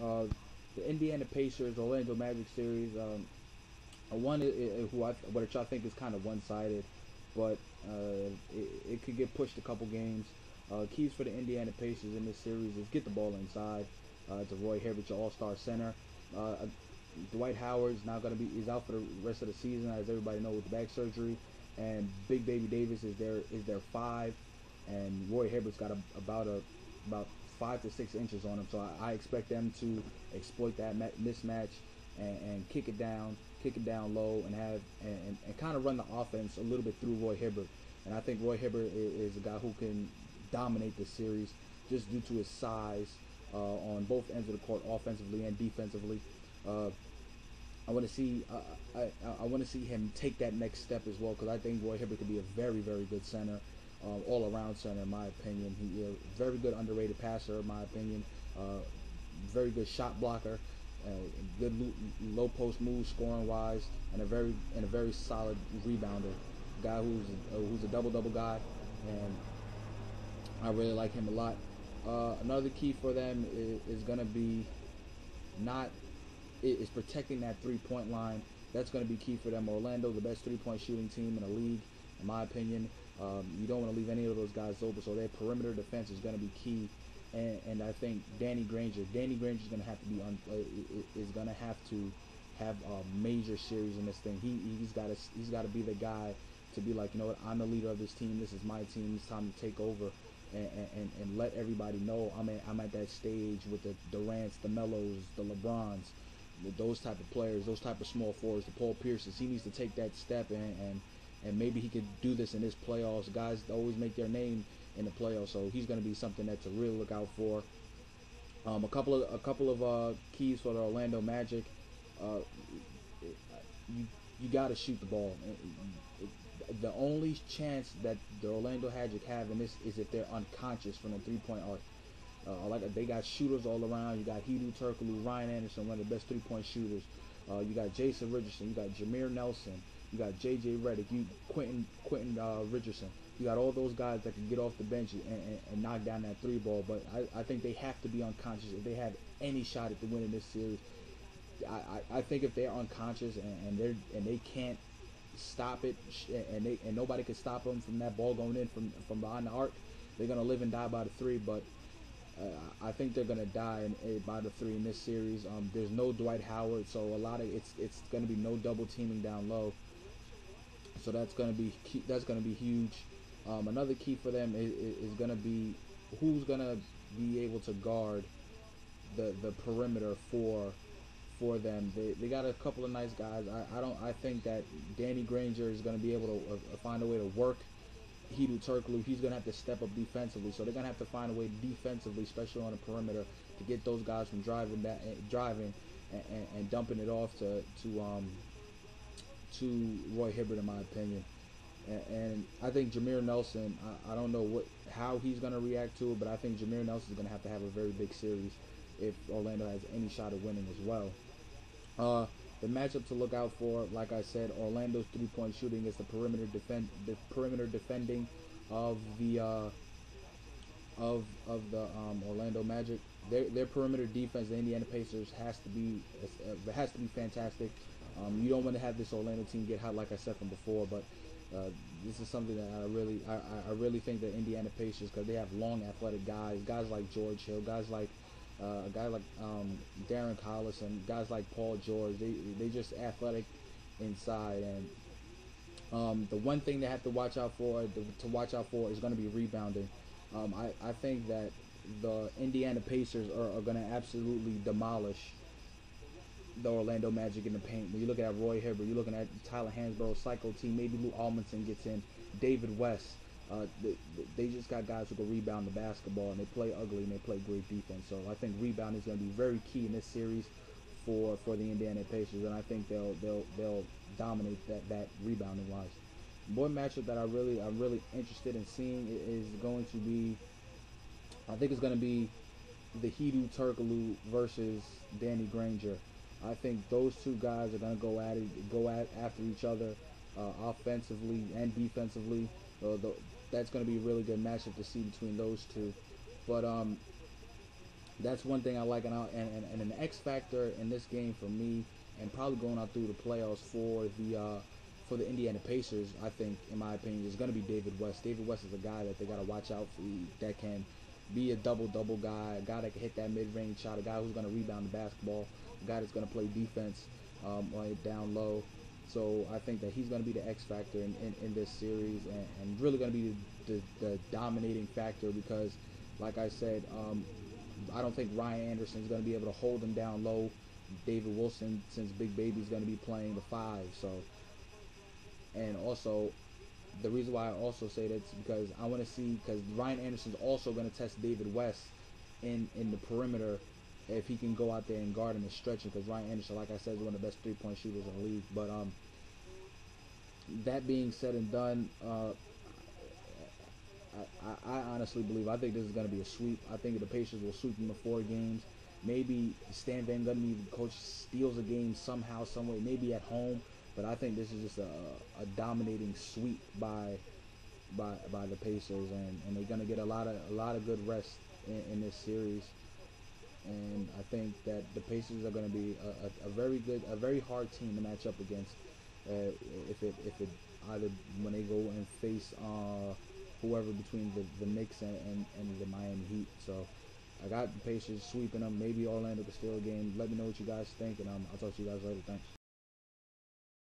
Uh, the Indiana Pacers Orlando Magic series. One which I think is kind of one-sided, but it could get pushed a couple games. Keys for the Indiana Pacers in this series is get the ball inside. To Roy Hibbert, your All-Star center. Uh, Dwight Howard's now going to be is out for the rest of the season, as everybody knows, with back surgery, and Big Baby Davis is their five, and Roy Hibbert's got about 5 to 6 inches on him. So I expect them to exploit that mismatch and kick it down low, and and kind of run the offense a little bit through Roy Hibbert. And I think Roy Hibbert is a guy who can dominate this series just due to his size on both ends of the court, offensively and defensively. Uh, I want to see I want to see him take that next step as well, because I think Roy Hibbert could be a very very good center, all around center in my opinion. He a very good underrated passer in my opinion. Very good shot blocker, uh, good low post move scoring wise, and a very solid rebounder. Guy who's a double double guy, and I really like him a lot. Another key for them is going to be not is protecting that 3-point line. That's going to be key for them. Orlando, the best 3-point shooting team in the league, in my opinion. You don't want to leave any of those guys open, so their perimeter defense is going to be key. And I think Danny Granger is going to have to is going to have to have a major series in this thing. He's got to be the guy to be like, you know what, I'm the leader of this team. This is my team. It's time to take over and let everybody know I'm at that stage with the Durants, the Melos, the LeBrons, those type of players, those type of small forwards, the Paul Pierces. He needs to take that step, and maybe he could do this in his playoffs. Guys always make their name in the playoffs, so he's going to be something that to really look out for. A couple of keys for the Orlando Magic. Uh, you got to shoot the ball. The only chance that the Orlando Magic have in this is if they're unconscious from the 3-point arc. Like they got shooters all around. You got Hedo Turkoglu, Ryan Anderson, one of the best 3-point shooters. You got Jason Richardson. You got Jameer Nelson. You got J.J. Redick. Quentin Richardson. You got all those guys that can get off the bench and knock down that 3 ball. But I think they have to be unconscious if they have any shot at the winning this series. I think if they're unconscious and they can't stop it, and nobody can stop them from that ball going in from behind the arc, they're gonna live and die by the 3. But I think they're gonna die by the 3 in this series. There's no Dwight Howard, so a lot of it's gonna be no double teaming down low. So that's gonna be huge. Another key for them is gonna be who's gonna be able to guard the perimeter for them. They got a couple of nice guys. I think that Danny Granger is going to be able to find a way to work Hedo Turkoglu. He's going to have to step up defensively, so they're going to have to find a way defensively, especially on the perimeter, to get those guys from driving and dumping it off to Roy Hibbert, in my opinion. And I think Jameer Nelson, I don't know how he's going to react to it, but I think Jameer Nelson is going to have a very big series if Orlando has any shot of winning as well. The matchup to look out for, like I said, Orlando's 3-point shooting is the perimeter defending of the Orlando Magic. Their perimeter defense, the Indiana Pacers, has to be fantastic. You don't want to have this Orlando team get hot, like I said from before, but this is something that I really think that Indiana Pacers, because they have long athletic guys like George Hill, guys like a guy like Darren Collison, guys like Paul George. They just athletic inside, and the one thing they have to watch out for is going to be rebounding. I think that the Indiana Pacers are going to absolutely demolish the Orlando Magic in the paint. When you look at Roy Hibbert, you're looking at Tyler Hansborough, Psycho team, maybe Lou Almondson gets in, David West. They just got guys who can rebound the basketball, and they play ugly and they play great defense. So I think rebounding is going to be very key in this series for the Indiana Pacers, and I think they'll dominate that rebounding wise. One matchup that I'm really interested in seeing is going to be, I think it's going to be the Hedo Turkoglu versus Danny Granger. I think those two guys are going to go after each other, offensively and defensively. That's going to be a really good matchup to see between those two. But that's one thing I like, and an X factor in this game for me, and probably going out through the playoffs for the Indiana Pacers. I think, in my opinion, is going to be David West. David West is a guy that they got to watch out for, that can be a double guy, a guy that can hit that mid range shot, a guy who's going to rebound the basketball, a guy that's going to play defense like down low. So I think that he's going to be the X factor in this series, and really going to be the dominating factor because, like I said, I don't think Ryan Anderson is going to be able to hold him down low. David Wilson, since Big Baby is going to be playing the five, so, and also the reason why I also say that's because I want to see, because Ryan Anderson's also going to test David West in the perimeter, if he can go out there and guard him and stretch him, because Ryan Anderson, like I said, is one of the best 3-point shooters in the league. But that being said and done, I honestly believe, I think this is going to be a sweep. I think the Pacers will sweep them in 4 games. Maybe Stan Van Gundy, the coach, steals a game somehow, some way, maybe at home. But I think this is just a dominating sweep by the Pacers, and they're going to get a lot of good rest in this series. And I think that the Pacers are going to be a very hard team to match up against. If it either when they go and face whoever between the Knicks and the Miami Heat. So I got the Pacers sweeping them. Maybe Orlando could steal a game. Let me know what you guys think, and I'll talk to you guys later. Thanks.